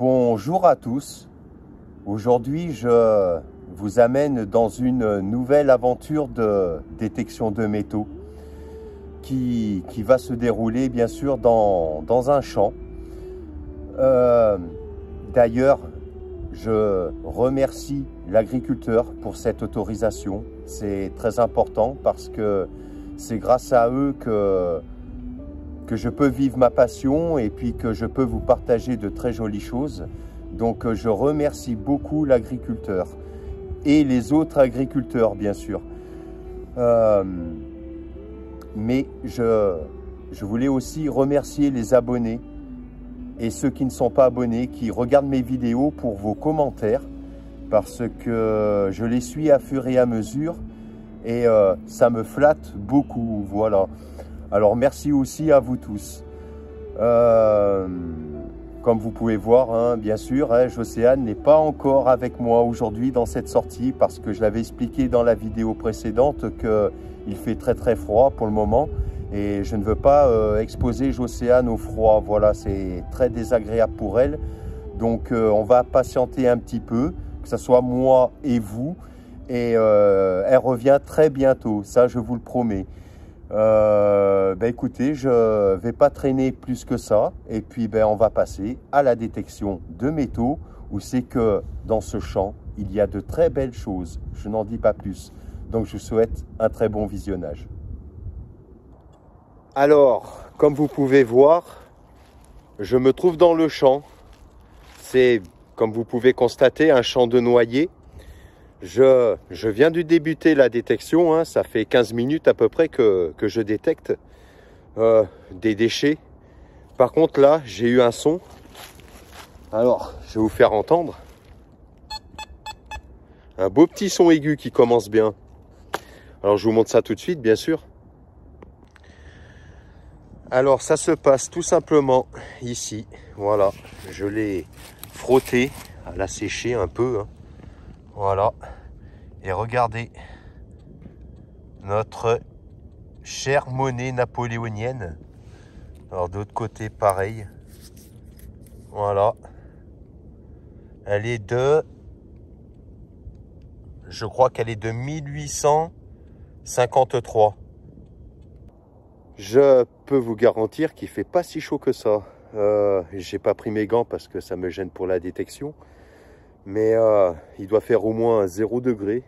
Bonjour à tous. Aujourd'hui, je vous amène dans une nouvelle aventure de détection de métaux qui va se dérouler bien sûr dans un champ. D'ailleurs, je remercie l'agriculteur pour cette autorisation. C'est très important parce que c'est grâce à eux que je peux vivre ma passion et puis que je peux vous partager de très jolies choses. Donc je remercie beaucoup l'agriculteur et les autres agriculteurs bien sûr. Mais je voulais aussi remercier les abonnés et ceux qui ne sont pas abonnés, qui regardent mes vidéos pour vos commentaires, parce que je les suis à fur et à mesure et ça me flatte beaucoup, voilà. Alors merci aussi à vous tous. Comme vous pouvez voir, hein, bien sûr, hein, Jocéane n'est pas encore avec moi aujourd'hui dans cette sortie parce que je l'avais expliqué dans la vidéo précédente qu'il fait très très froid pour le moment et je ne veux pas exposer Jocéane au froid. Voilà, c'est très désagréable pour elle. Donc on va patienter un petit peu, que ce soit moi et vous. Et elle revient très bientôt, ça je vous le promets. Écoutez, je ne vais pas traîner plus que ça et puis on va passer à la détection de métaux où c'est que dans ce champ il y a de très belles choses, je n'en dis pas plus, donc je vous souhaite un très bon visionnage. Alors, comme vous pouvez voir, je me trouve dans le champ. C'est, comme vous pouvez constater, un champ de noyer. Je viens de débuter la détection, hein, ça fait 15 minutes à peu près que je détecte des déchets. Par contre là, j'ai eu un son. Alors, je vais vous faire entendre. Un beau petit son aigu qui commence bien. Alors, je vous montre ça tout de suite, bien sûr. Alors, ça se passe tout simplement ici. Voilà, je l'ai frotté, à la sécher un peu, hein. Voilà, et regardez notre chère monnaie napoléonienne. Alors de l'autre côté, pareil. Voilà, elle est de, je crois qu'elle est de 1853. Je peux vous garantir qu'il fait pas si chaud que ça. J'ai pas pris mes gants parce que ça me gêne pour la détection. Mais il doit faire au moins 0 degré.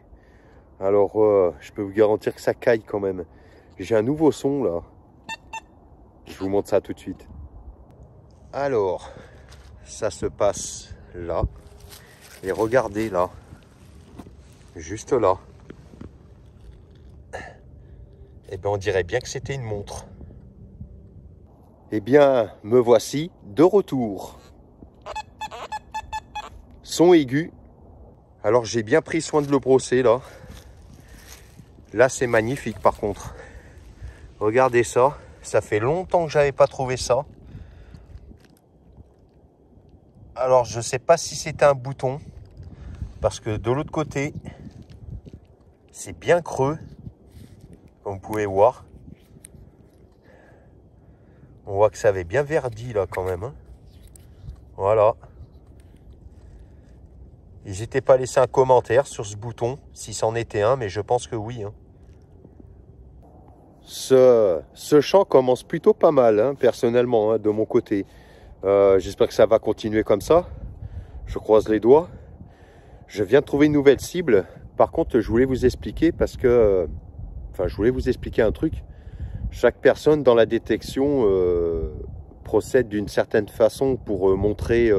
Alors je peux vous garantir que ça caille quand même. J'ai un nouveau son là. Je vous montre ça tout de suite. Alors, ça se passe là. Et regardez là. Juste là. Eh bien on dirait bien que c'était une montre. Eh bien, me voici de retour. Son aigu. Alors j'ai bien pris soin de le brosser là. Là c'est magnifique par contre. Regardez ça. Ça fait longtemps que j'avais pas trouvé ça. Alors je sais pas si c'était un bouton. Parce que de l'autre côté, c'est bien creux. Comme vous pouvez voir. On voit que ça avait bien verdi là quand même, hein. Voilà. N'hésitez pas à laisser un commentaire sur ce bouton, si c'en était un, mais je pense que oui, hein. Ce champ commence plutôt pas mal, hein, personnellement, hein, de mon côté. J'espère que ça va continuer comme ça. Je croise les doigts. Je viens de trouver une nouvelle cible. Par contre, je voulais vous expliquer parce que... je voulais vous expliquer un truc. Chaque personne dans la détection procède d'une certaine façon pour montrer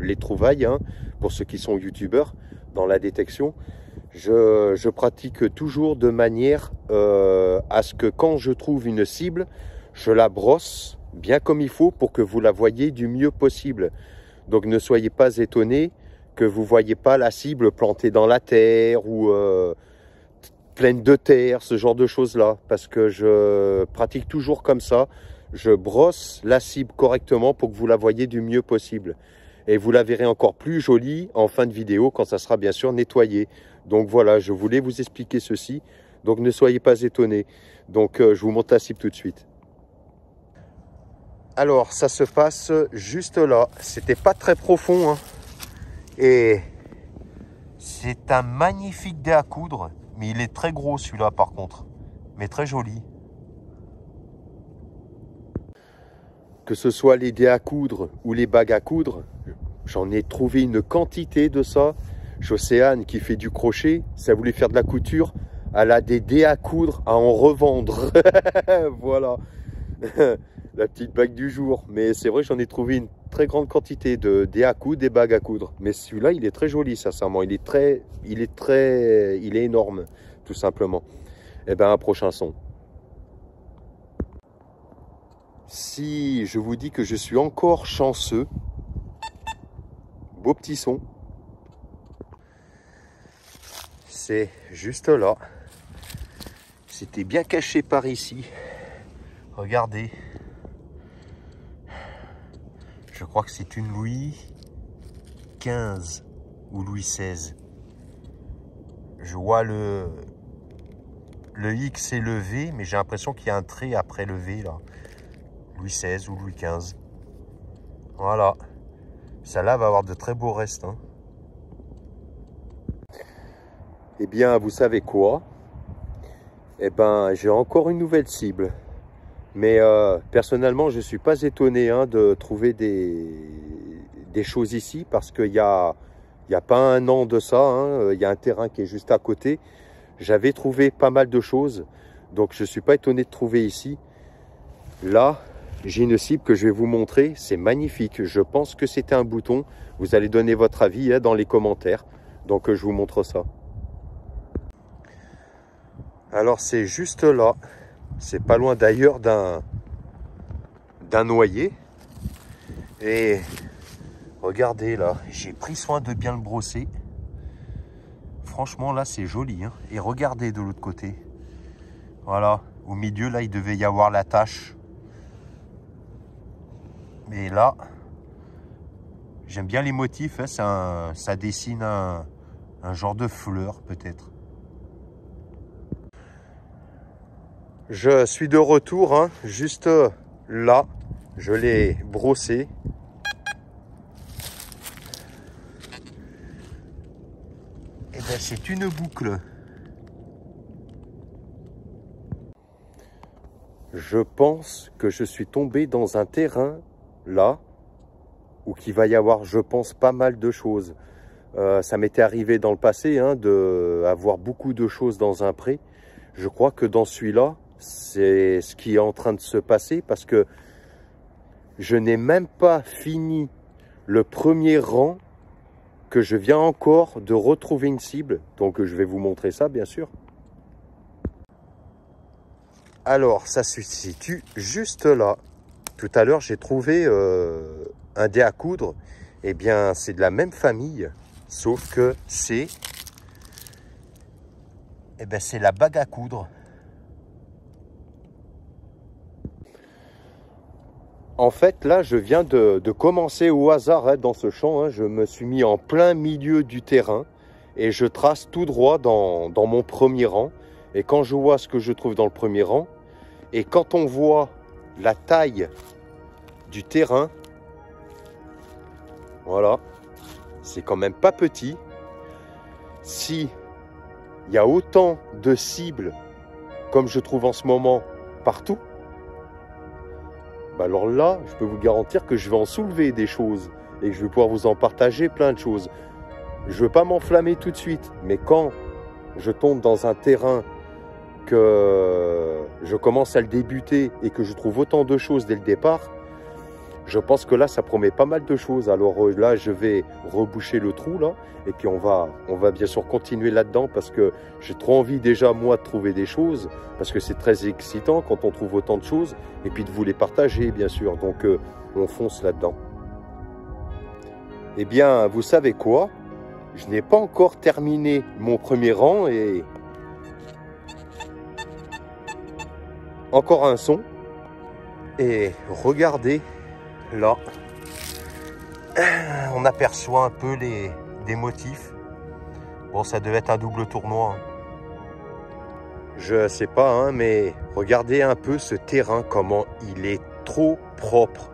les trouvailles, hein, pour ceux qui sont youtubeurs dans la détection. Je pratique toujours de manière à ce que quand je trouve une cible, je la brosse bien comme il faut pour que vous la voyez du mieux possible. Donc ne soyez pas étonnés que vous ne voyez pas la cible plantée dans la terre ou pleine de terre, ce genre de choses-là, parce que je pratique toujours comme ça. Je brosse la cible correctement pour que vous la voyez du mieux possible. Et vous la verrez encore plus jolie en fin de vidéo quand ça sera bien sûr nettoyé. Donc voilà, je voulais vous expliquer ceci. Donc ne soyez pas étonnés. Donc je vous montre la cible tout de suite. Alors, ça se passe juste là. C'était pas très profond, hein. Et c'est un magnifique dé à coudre. Mais il est très gros celui-là par contre. Mais très joli. Que ce soit les dés à coudre ou les bagues à coudre, j'en ai trouvé une quantité de ça. Jocéane qui fait du crochet, ça voulait faire de la couture. Elle a des dés à coudre à en revendre. Voilà. La petite bague du jour. Mais c'est vrai que j'en ai trouvé une très grande quantité de dés à coudre, des bagues à coudre. Mais celui-là, il est très joli, sincèrement. Il est énorme, tout simplement. Et bien, un prochain son. Si je vous dis que je suis encore chanceux, beau petit son. C'est juste là. C'était bien caché par ici. Regardez. Je crois que c'est une Louis XV ou Louis XVI. Je vois le X et le V, mais j'ai l'impression qu'il y a un trait après le V là. Louis XVI ou Louis XV. Voilà. Celle-là va avoir de très beaux restes. Hein. Eh bien, vous savez quoi? Eh ben, j'ai encore une nouvelle cible. Mais personnellement, je ne suis pas étonné hein, de trouver des choses ici parce qu'il y a pas un an de ça, hein, il y a un terrain qui est juste à côté. J'avais trouvé pas mal de choses, donc je ne suis pas étonné de trouver ici. Là, j'ai une cible que je vais vous montrer, c'est magnifique. Je pense que c'était un bouton. Vous allez donner votre avis hein, dans les commentaires. Donc je vous montre ça. Alors c'est juste là. C'est pas loin d'ailleurs d'un noyer. Et regardez là, j'ai pris soin de bien le brosser. Franchement là c'est joli. Hein. Et regardez de l'autre côté. Voilà, au milieu là il devait y avoir la tache. Mais là, j'aime bien les motifs. Hein. Ça dessine un genre de fleur peut-être. Je suis de retour, hein, juste là. Je l'ai brossé. Et bien, c'est une boucle. Je pense que je suis tombé dans un terrain, là, où il va y avoir, je pense, pas mal de choses. Ça m'était arrivé dans le passé, hein, d'avoir beaucoup de choses dans un pré. Je crois que dans celui-là, c'est ce qui est en train de se passer parce que je n'ai même pas fini le premier rang que je viens encore de retrouver une cible. Donc je vais vous montrer ça bien sûr. Alors ça se situe juste là. Tout à l'heure j'ai trouvé un dé à coudre. Eh bien c'est de la même famille sauf que c'est c'est la bague à coudre. En fait, là, je viens de commencer au hasard hein, dans ce champ. Hein. Je me suis mis en plein milieu du terrain et je trace tout droit dans mon premier rang. Et quand je vois ce que je trouve dans le premier rang, et quand on voit la taille du terrain, voilà, c'est quand même pas petit. Si il y a autant de cibles comme je trouve en ce moment partout, bah alors là, je peux vous garantir que je vais en soulever des choses et que je vais pouvoir vous en partager plein de choses. Je ne veux pas m'enflammer tout de suite, mais quand je tombe dans un terrain que je commence à le débuter et que je trouve autant de choses dès le départ, je pense que là, ça promet pas mal de choses. Alors là, je vais reboucher le trou là et puis on va bien sûr continuer là-dedans parce que j'ai trop envie déjà moi de trouver des choses parce que c'est très excitant quand on trouve autant de choses et puis de vous les partager bien sûr. Donc on fonce là-dedans. Eh bien, vous savez quoi? Je n'ai pas encore terminé mon premier rang et encore un son. Et regardez là, on aperçoit un peu des motifs. Bon, ça devait être un double tournoi. Hein. Je sais pas, hein, mais regardez un peu ce terrain, comment il est trop propre.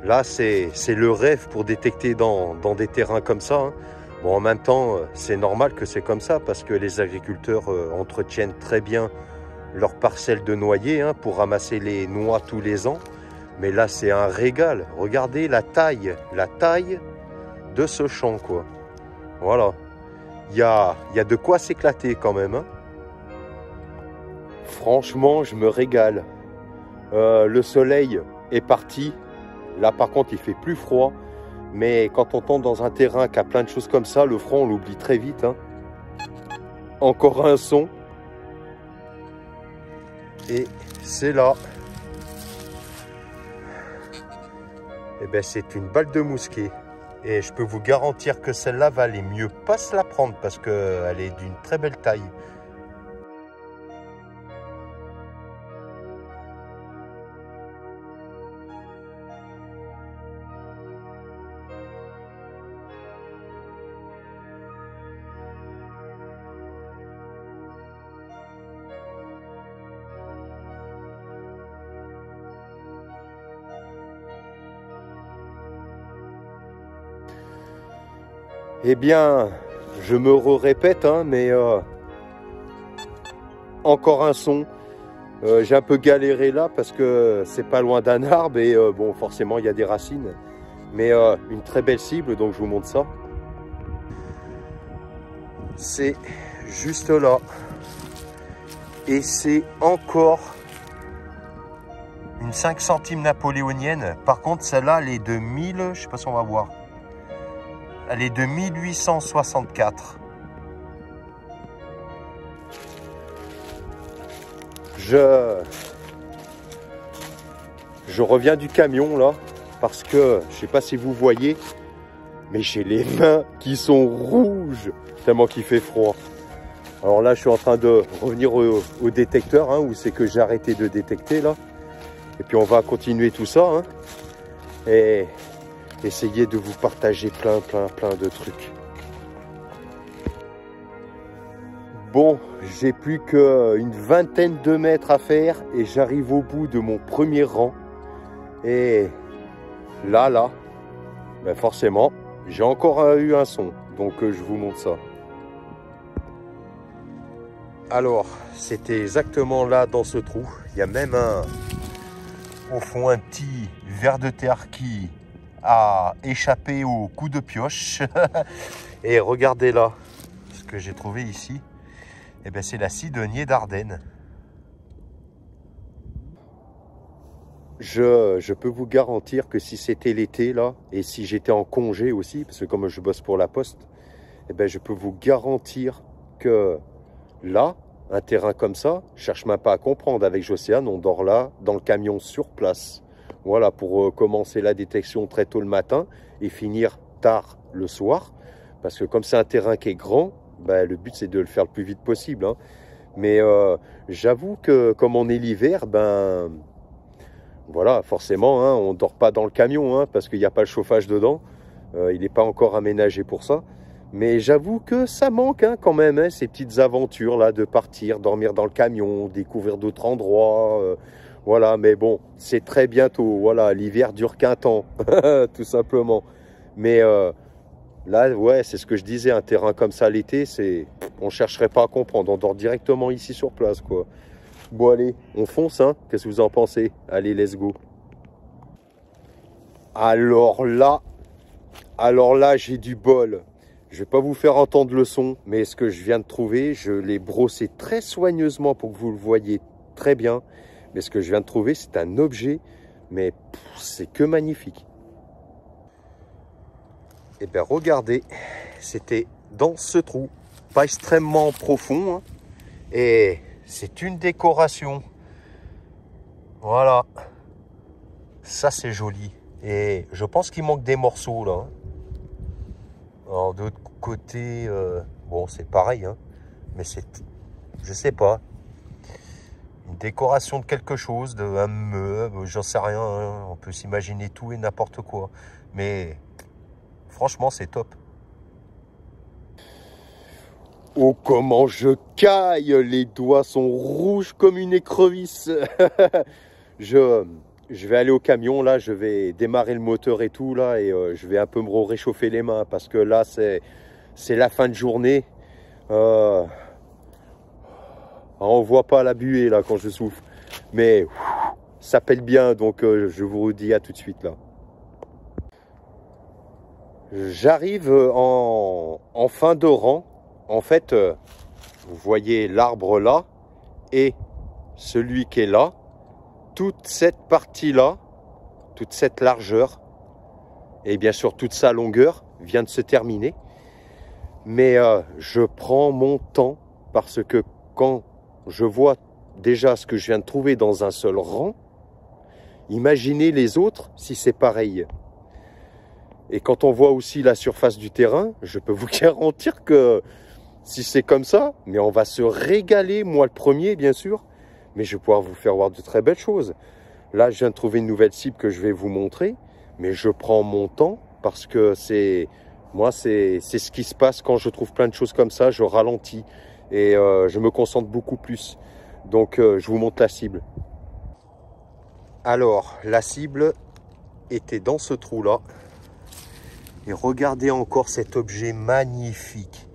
Là, c'est le rêve pour détecter dans des terrains comme ça, hein. Bon, en même temps, c'est normal que c'est comme ça parce que les agriculteurs entretiennent très bien leurs parcelles de noyer, hein, pour ramasser les noix tous les ans. Mais là, c'est un régal. Regardez la taille de ce champ, quoi. Voilà. Il y a de quoi s'éclater quand même, hein. Franchement, je me régale. Le soleil est parti. Là, par contre, il fait plus froid. Mais quand on tombe dans un terrain qui a plein de choses comme ça, le froid, on l'oublie très vite, hein. Encore un son. Et c'est là. Eh bien, c'est une balle de mousquet. Et je peux vous garantir que celle-là valait mieux pas se la prendre parce qu'elle est d'une très belle taille. Eh bien, je me répète, hein, mais encore un son. J'ai un peu galéré là parce que c'est pas loin d'un arbre et bon, forcément, il y a des racines. Mais une très belle cible, donc je vous montre ça. C'est juste là. Et c'est encore une 5 centimes napoléonienne. Par contre, celle-là, elle est de 1000, je sais pas si on va voir. Elle est de 1864. Je reviens du camion là, parce que je sais pas si vous voyez, mais j'ai les mains qui sont rouges, tellement qu'il fait froid. Alors là, je suis en train de revenir au détecteur, hein, où c'est que j'ai arrêté de détecter là. Et puis on va continuer tout ça, hein, et essayer de vous partager plein de trucs. Bon, j'ai plus qu'une vingtaine de mètres à faire et j'arrive au bout de mon premier rang. Et là, ben forcément, j'ai encore eu un son. Donc je vous montre ça. Alors, c'était exactement là dans ce trou. Il y a même au fond un petit ver de terre qui a échappé au coup de pioche. Et regardez là, ce que j'ai trouvé ici. Eh bien, c'est la cidonier d'Ardenne. Je peux vous garantir que si c'était l'été là, et si j'étais en congé aussi, parce que comme je bosse pour la poste, eh bien, je peux vous garantir que là, un terrain comme ça, je cherche même pas à comprendre. Avec Jocéane, on dort là, dans le camion sur place. Voilà, pour commencer la détection très tôt le matin et finir tard le soir. Parce que comme c'est un terrain qui est grand, ben, le but c'est de le faire le plus vite possible, hein. Mais j'avoue que comme on est l'hiver, ben voilà, forcément, hein, on ne dort pas dans le camion, hein, parce qu'il n'y a pas le chauffage dedans. Il n'est pas encore aménagé pour ça. Mais j'avoue que ça manque, hein, quand même, hein, ces petites aventures là de partir, dormir dans le camion, découvrir d'autres endroits. Voilà, mais bon, c'est très bientôt. Voilà, l'hiver dure qu'un temps, tout simplement. Mais là, ouais, c'est ce que je disais, un terrain comme ça l'été, on ne chercherait pas à comprendre. On dort directement ici sur place, quoi. Bon, allez, on fonce, hein. Qu'est-ce que vous en pensez? Allez, let's go. Alors là, j'ai du bol. Je ne vais pas vous faire entendre le son, mais ce que je viens de trouver, je l'ai brossé très soigneusement pour que vous le voyez très bien. Mais ce que je viens de trouver, c'est un objet, mais c'est que magnifique. Et bien, regardez, c'était dans ce trou, pas extrêmement profond, hein, et c'est une décoration. Voilà, ça c'est joli. Et je pense qu'il manque des morceaux là. Alors de l'autre côté, bon c'est pareil, hein, mais c'est, je sais pas, une décoration de quelque chose, un meuble, j'en sais rien, hein, on peut s'imaginer tout et n'importe quoi. Mais franchement c'est top. Oh comment je caille, les doigts sont rouges comme une écrevisse. Je je vais aller au camion, là, je vais démarrer le moteur et tout, là, et je vais un peu me réchauffer les mains, parce que là, c'est la fin de journée. On voit pas la buée, là, quand je souffle, mais ça pèle bien, donc je vous dis à tout de suite, là. J'arrive en fin de rang. En fait, vous voyez l'arbre là, et celui qui est là. Toute cette partie-là, toute cette largeur, et bien sûr toute sa longueur vient de se terminer. Mais je prends mon temps parce que quand je vois déjà ce que je viens de trouver dans un seul rang, imaginez les autres si c'est pareil. Et quand on voit aussi la surface du terrain, je peux vous garantir que si c'est comme ça, mais on va se régaler, moi le premier bien sûr, mais je vais pouvoir vous faire voir de très belles choses. Là, je viens de trouver une nouvelle cible que je vais vous montrer, mais je prends mon temps parce que c'est ce qui se passe quand je trouve plein de choses comme ça. Je ralentis et je me concentre beaucoup plus. Donc, je vous montre la cible. Alors, la cible était dans ce trou-là. Et regardez encore cet objet magnifique.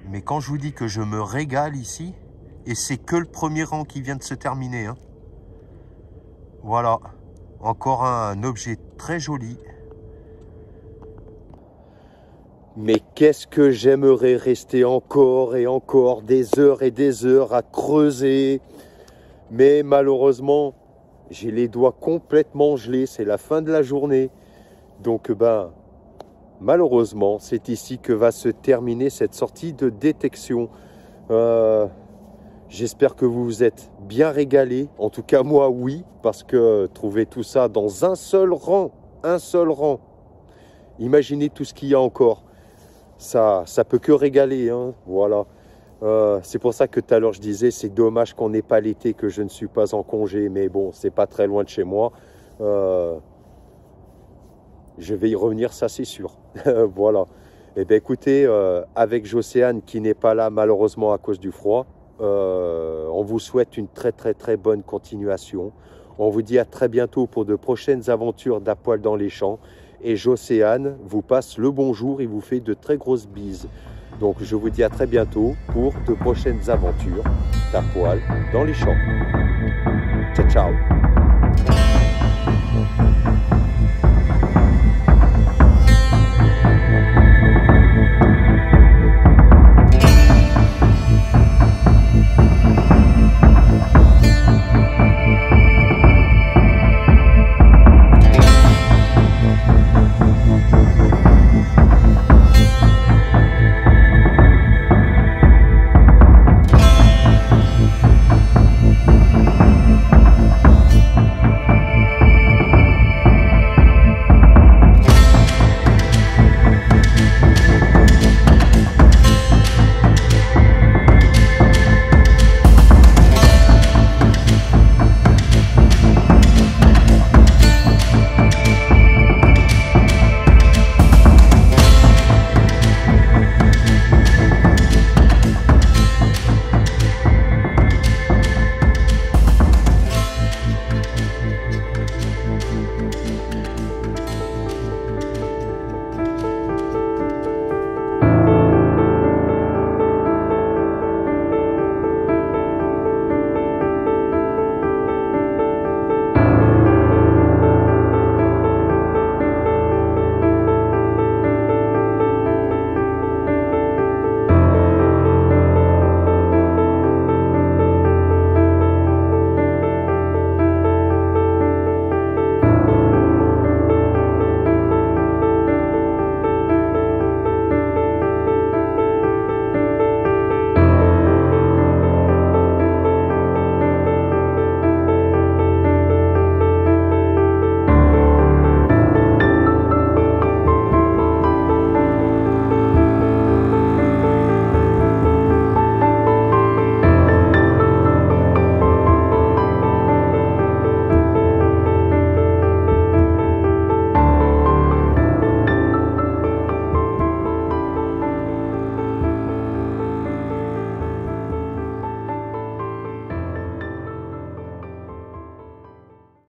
Mais quand je vous dis que je me régale ici, et c'est que le premier rang qui vient de se terminer. Hein. Voilà, encore un objet très joli. Mais qu'est-ce que j'aimerais rester encore et encore des heures et des heures à creuser. Mais malheureusement, j'ai les doigts complètement gelés. C'est la fin de la journée. Donc, malheureusement, c'est ici que va se terminer cette sortie de détection. J'espère que vous vous êtes bien régalés. En tout cas, moi, oui, parce que trouver tout ça dans un seul rang. Imaginez tout ce qu'il y a encore. Ça peut que régaler, hein, voilà. C'est pour ça que tout à l'heure, je disais, c'est dommage qu'on n'ait pas l'été, que je ne suis pas en congé. Mais bon, c'est pas très loin de chez moi. Je vais y revenir, ça, c'est sûr. Voilà. Eh bien, écoutez, avec Jocéane, qui n'est pas là, malheureusement, à cause du froid, on vous souhaite une très bonne continuation. On vous dit à très bientôt pour de prochaines aventures d'À Poil dans les champs. Et Jocéane vous passe le bonjour et vous fait de très grosses bises. Donc je vous dis à très bientôt pour de prochaines aventures d'À Poil dans les champs. Ciao, ciao.